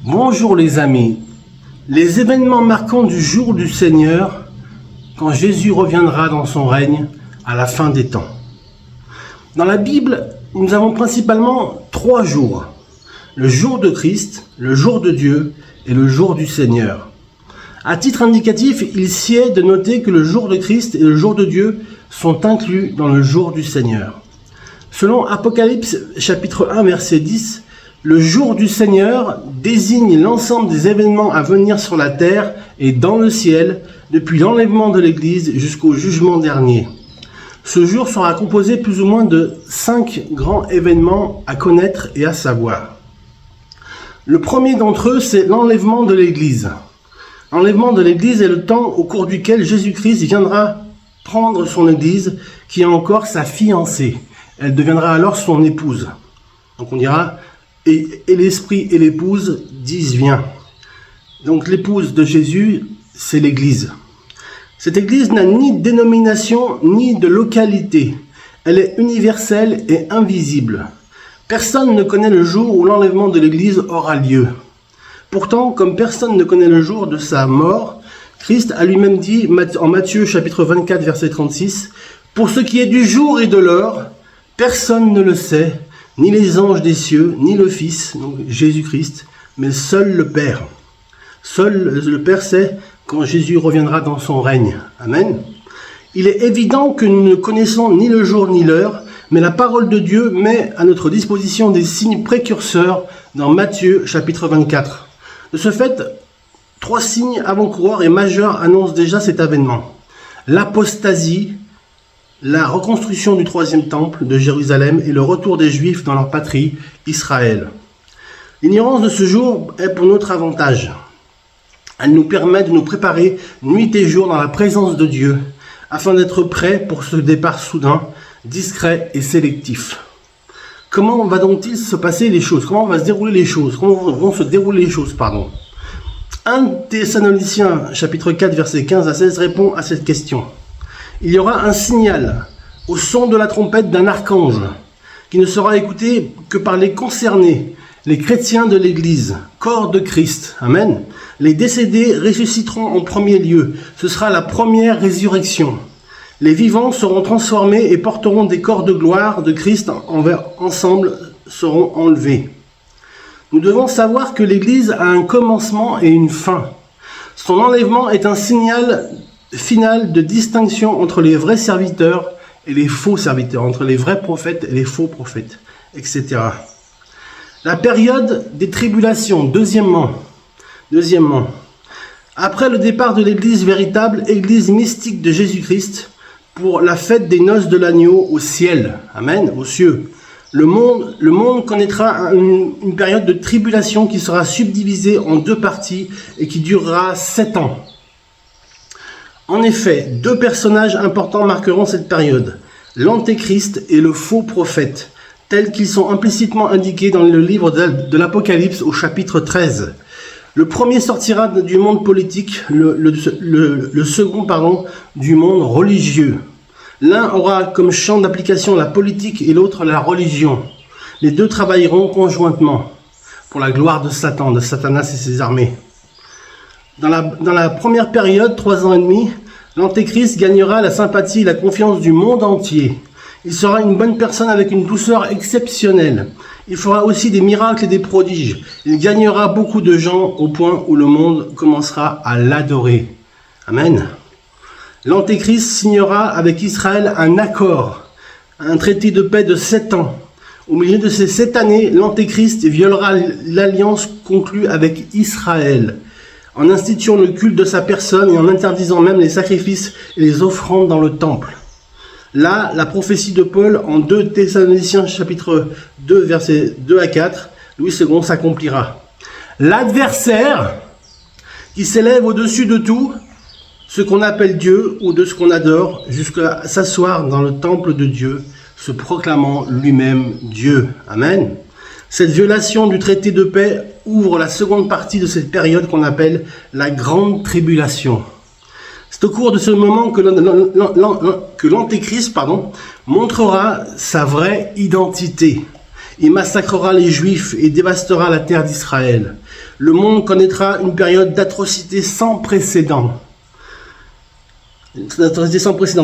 Bonjour les amis, les événements marquants du jour du Seigneur, quand Jésus reviendra dans son règne à la fin des temps. Dans la Bible, nous avons principalement 3 jours. Le jour de Christ, le jour de Dieu et le jour du Seigneur. À titre indicatif, il sied de noter que le jour de Christ et le jour de Dieu sont inclus dans le jour du Seigneur. Selon Apocalypse chapitre 1 verset 10, le jour du Seigneur désigne l'ensemble des événements à venir sur la terre et dans le ciel, depuis l'enlèvement de l'Église jusqu'au jugement dernier. Ce jour sera composé plus ou moins de 5 grands événements à connaître et à savoir. Le premier d'entre eux, c'est l'enlèvement de l'Église. L'enlèvement de l'Église est le temps au cours duquel Jésus-Christ viendra prendre son Église, qui est encore sa fiancée. Elle deviendra alors son épouse. Donc on dira, et l'Esprit et l'épouse disent viens. Donc l'épouse de Jésus, c'est l'Église. Cette Église n'a ni de dénomination ni de localité. Elle est universelle et invisible. Personne ne connaît le jour où l'enlèvement de l'Église aura lieu. Pourtant, comme personne ne connaît le jour de sa mort, Christ a lui-même dit en Matthieu chapitre 24 verset 36, « Pour ce qui est du jour et de l'heure, personne ne le sait, ni les anges des cieux, ni le Fils, donc Jésus-Christ, mais seul le Père. » Seul le Père sait quand Jésus reviendra dans son règne. Amen. Il est évident que nous ne connaissons ni le jour ni l'heure, mais la parole de Dieu met à notre disposition des signes précurseurs dans Matthieu chapitre 24. De ce fait, 3 signes avant-coureurs et majeurs annoncent déjà cet avènement. L'apostasie, la reconstruction du 3e temple de Jérusalem et le retour des Juifs dans leur patrie, Israël. L'ignorance de ce jour est pour notre avantage. Elle nous permet de nous préparer nuit et jour dans la présence de Dieu, afin d'être prêts pour ce départ soudain, discret et sélectif. Comment va donc-il se passer les choses? Comment vont se dérouler les choses? 1 Thessaloniciens chapitre 4 verset 15 à 16 répond à cette question. Il y aura un signal au son de la trompette d'un archange qui ne sera écouté que par les concernés, les chrétiens de l'Église, corps de Christ. Amen. Les décédés ressusciteront en premier lieu. Ce sera la première résurrection. Les vivants seront transformés et porteront des corps de gloire de Christ ensemble seront enlevés. Nous devons savoir que l'Église a un commencement et une fin. Son enlèvement est un signal final de distinction entre les vrais serviteurs et les faux serviteurs, entre les vrais prophètes et les faux prophètes, etc. La période des tribulations, deuxièmement, après le départ de l'Église véritable, Église mystique de Jésus-Christ, pour la fête des noces de l'agneau au ciel, amen, aux cieux. Le monde connaîtra une période de tribulation qui sera subdivisée en 2 parties et qui durera 7 ans. En effet, 2 personnages importants marqueront cette période, l'Antéchrist et le faux prophète, tels qu'ils sont implicitement indiqués dans le livre de l'Apocalypse au chapitre 13. Le premier sortira du monde politique, le second du monde religieux. L'un aura comme champ d'application la politique et l'autre la religion. Les 2 travailleront conjointement pour la gloire de Satan, de Satanas et ses armées. Dans la première période, 3 ans et demi, l'Antéchrist gagnera la sympathie et la confiance du monde entier. Il sera une bonne personne avec une douceur exceptionnelle. Il fera aussi des miracles et des prodiges. Il gagnera beaucoup de gens au point où le monde commencera à l'adorer. Amen. L'Antéchrist signera avec Israël un accord, un traité de paix de 7 ans. Au milieu de ces 7 années, l'Antéchrist violera l'alliance conclue avec Israël, en instituant le culte de sa personne et en interdisant même les sacrifices et les offrandes dans le temple. Là, la prophétie de Paul en 2 Thessaloniciens chapitre 2 versets 2 à 4, Louis II s'accomplira. L'adversaire qui s'élève au-dessus de tout, ce qu'on appelle Dieu ou de ce qu'on adore, jusqu'à s'asseoir dans le temple de Dieu, se proclamant lui-même Dieu. Amen. Cette violation du traité de paix ouvre la seconde partie de cette période qu'on appelle la grande tribulation. C'est au cours de ce moment que l'Antéchrist montrera sa vraie identité. Il massacrera les Juifs et dévastera la terre d'Israël. Le monde connaîtra une période d'atrocité sans précédent.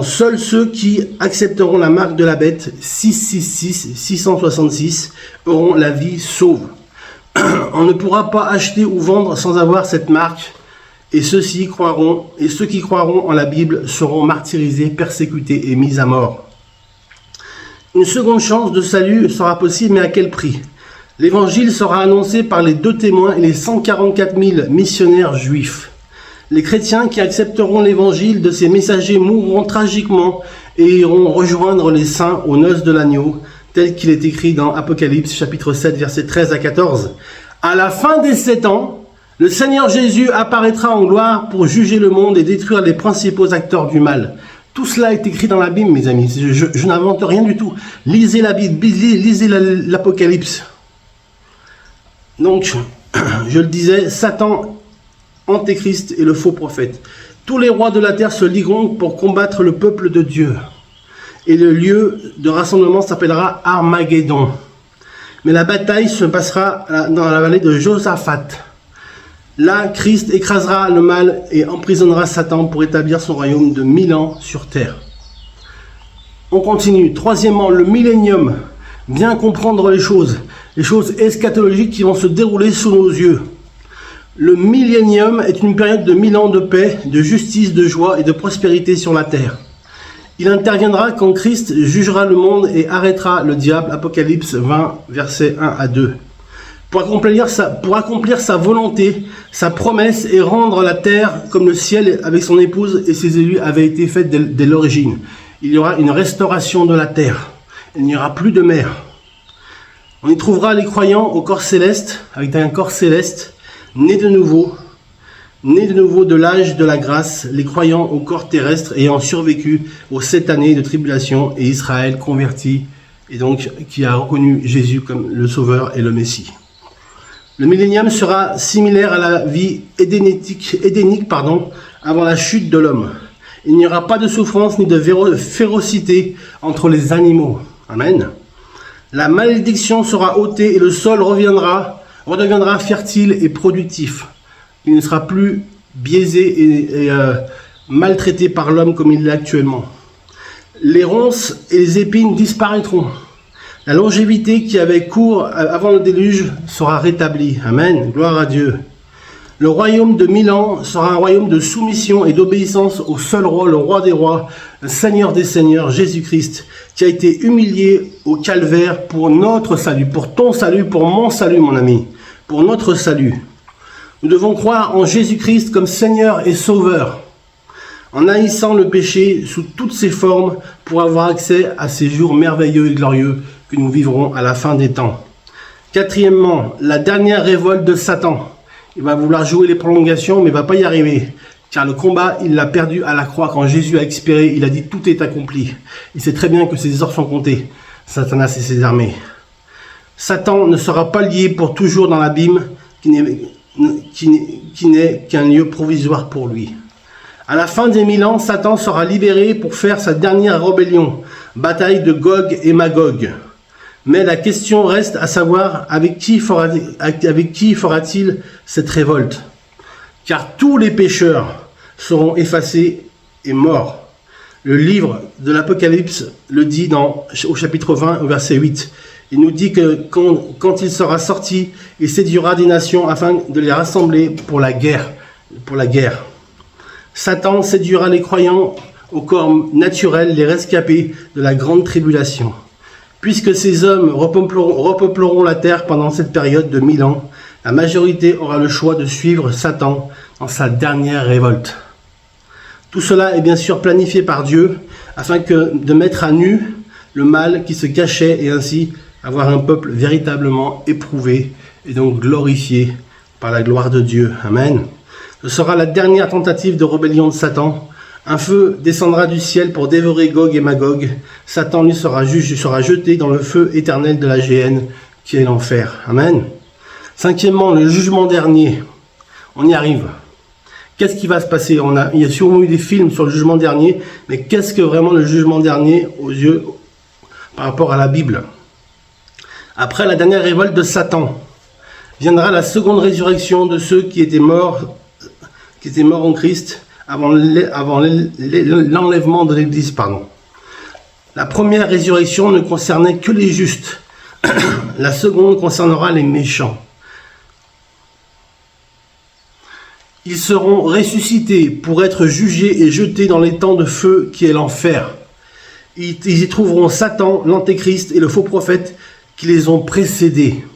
Seuls ceux qui accepteront la marque de la bête 666 auront la vie sauve. On ne pourra pas acheter ou vendre sans avoir cette marque, et ceux qui croiront en la Bible seront martyrisés, persécutés et mis à mort. Une seconde chance de salut sera possible, mais à quel prix? L'évangile sera annoncé par les 2 témoins et les 144 000 missionnaires juifs. Les chrétiens qui accepteront l'évangile de ces messagers mourront tragiquement et iront rejoindre les saints aux noces de l'agneau, tel qu'il est écrit dans Apocalypse chapitre 7, versets 13 à 14. À la fin des 7 ans, le Seigneur Jésus apparaîtra en gloire pour juger le monde et détruire les principaux acteurs du mal. Tout cela est écrit dans la Bible, mes amis. Je n'invente rien du tout. Lisez la Bible, lisez l'Apocalypse. Donc, je le disais, Satan, Antéchrist et le faux prophète. Tous les rois de la terre se ligueront pour combattre le peuple de Dieu. Et le lieu de rassemblement s'appellera Armageddon. Mais la bataille se passera dans la vallée de Josaphat. Là, Christ écrasera le mal et emprisonnera Satan pour établir son royaume de 1000 ans sur terre. On continue. Troisièmement, le millénium. Bien comprendre les choses eschatologiques qui vont se dérouler sous nos yeux. Le millénium est une période de 1000 ans de paix, de justice, de joie et de prospérité sur la terre. Il interviendra quand Christ jugera le monde et arrêtera le diable. Apocalypse 20, versets 1 à 2. Pour accomplir sa volonté, sa promesse et rendre la terre comme le ciel avec son épouse et ses élus avait été faite dès l'origine. Il y aura une restauration de la terre. Il n'y aura plus de mer. On y trouvera les croyants au corps céleste, avec un corps céleste, nés de nouveau de l'âge de la grâce, les croyants au corps terrestre ayant survécu aux 7 années de tribulation et Israël converti et donc qui a reconnu Jésus comme le Sauveur et le Messie. Le millénium sera similaire à la vie édénique avant la chute de l'homme. Il n'y aura pas de souffrance ni de férocité entre les animaux. Amen. La malédiction sera ôtée et le sol redeviendra fertile et productif. Il ne sera plus biaisé et maltraité par l'homme comme il l'est actuellement. Les ronces et les épines disparaîtront. La longévité qui avait cours avant le déluge sera rétablie. Amen. Gloire à Dieu. Le royaume de 1000 ans sera un royaume de soumission et d'obéissance au seul roi, le roi des rois, le Seigneur des seigneurs, Jésus-Christ, qui a été humilié au calvaire pour notre salut, pour ton salut, pour mon salut, mon ami, pour notre salut. Nous devons croire en Jésus-Christ comme Seigneur et Sauveur, en haïssant le péché sous toutes ses formes pour avoir accès à ces jours merveilleux et glorieux que nous vivrons à la fin des temps. Quatrièmement, la dernière révolte de Satan. Il va vouloir jouer les prolongations, mais il ne va pas y arriver. Car le combat, il l'a perdu à la croix. Quand Jésus a expiré, il a dit « tout est accompli ». Il sait très bien que ses heures sont comptées, Satanas et ses armées. Satan ne sera pas lié pour toujours dans l'abîme qui n'est qu'un lieu provisoire pour lui. À la fin des 1000 ans, Satan sera libéré pour faire sa dernière rébellion, bataille de Gog et Magog. Mais la question reste à savoir avec qui fera-t-il cette révolte? Car tous les pécheurs seront effacés et morts. Le livre de l'Apocalypse le dit au chapitre 20, au verset 8. Il nous dit que quand il sera sorti, il séduira des nations afin de les rassembler pour la guerre. Satan séduira les croyants au corps naturel, les rescapés de la grande tribulation. Puisque ces hommes repeupleront la terre pendant cette période de 1000 ans, la majorité aura le choix de suivre Satan dans sa dernière révolte. Tout cela est bien sûr planifié par Dieu afin de mettre à nu le mal qui se cachait et ainsi avoir un peuple véritablement éprouvé et donc glorifié par la gloire de Dieu. Amen. Ce sera la dernière tentative de rébellion de Satan. Un feu descendra du ciel pour dévorer Gog et Magog. Satan lui sera jeté dans le feu éternel de la géhenne qui est l'enfer. Amen. Cinquièmement, le jugement dernier. On y arrive. Qu'est-ce qui va se passer? Il y a sûrement eu des films sur le jugement dernier, mais qu'est-ce que vraiment le jugement dernier aux yeux par rapport à la Bible? Après la dernière révolte de Satan, viendra la seconde résurrection de ceux qui étaient morts en Christ avant l'enlèvement de l'Église. La première résurrection ne concernait que les justes. La seconde concernera les méchants. Ils seront ressuscités pour être jugés et jetés dans les temps de feu qui est l'enfer. Ils y trouveront Satan, l'antéchrist et le faux prophète qui les ont précédés.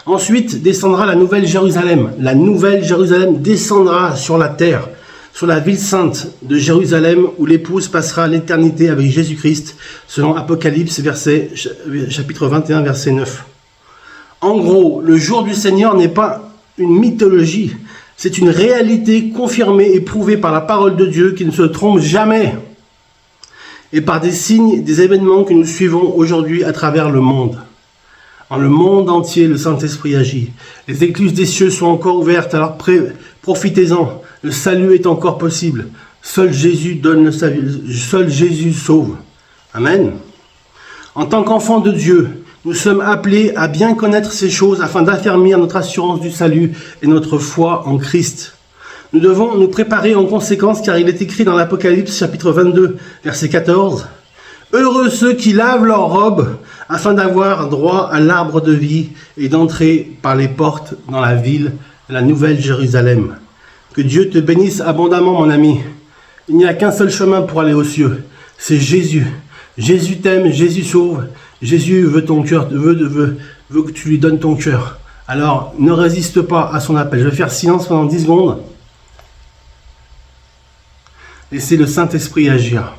Ensuite descendra la nouvelle Jérusalem. La nouvelle Jérusalem descendra sur la terre, sur la ville sainte de Jérusalem, où l'épouse passera l'éternité avec Jésus-Christ, selon Apocalypse chapitre 21, verset 9. En gros, le jour du Seigneur n'est pas une mythologie, c'est une réalité confirmée et prouvée par la parole de Dieu qui ne se trompe jamais, et par des signes, des événements que nous suivons aujourd'hui à travers le monde. Dans le monde entier, le Saint-Esprit agit. Les écluses des cieux sont encore ouvertes, alors profitez-en. Le salut est encore possible. Seul Jésus donne le salut. Seul Jésus sauve. Amen. En tant qu'enfants de Dieu, nous sommes appelés à bien connaître ces choses afin d'affermir notre assurance du salut et notre foi en Christ. Nous devons nous préparer en conséquence car il est écrit dans l'Apocalypse chapitre 22, verset 14. « Heureux ceux qui lavent leurs robes afin d'avoir droit à l'arbre de vie et d'entrer par les portes dans la ville de la nouvelle Jérusalem. » Que Dieu te bénisse abondamment, mon ami. Il n'y a qu'un seul chemin pour aller aux cieux, c'est Jésus. Jésus t'aime, Jésus sauve, Jésus veut ton cœur, veut que tu lui donnes ton cœur. Alors, ne résiste pas à son appel. Je vais faire silence pendant 10 secondes. Laissez le Saint-Esprit agir.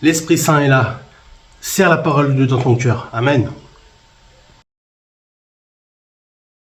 L'Esprit Saint est là. Serre la parole de Dieu dans ton cœur. Amen.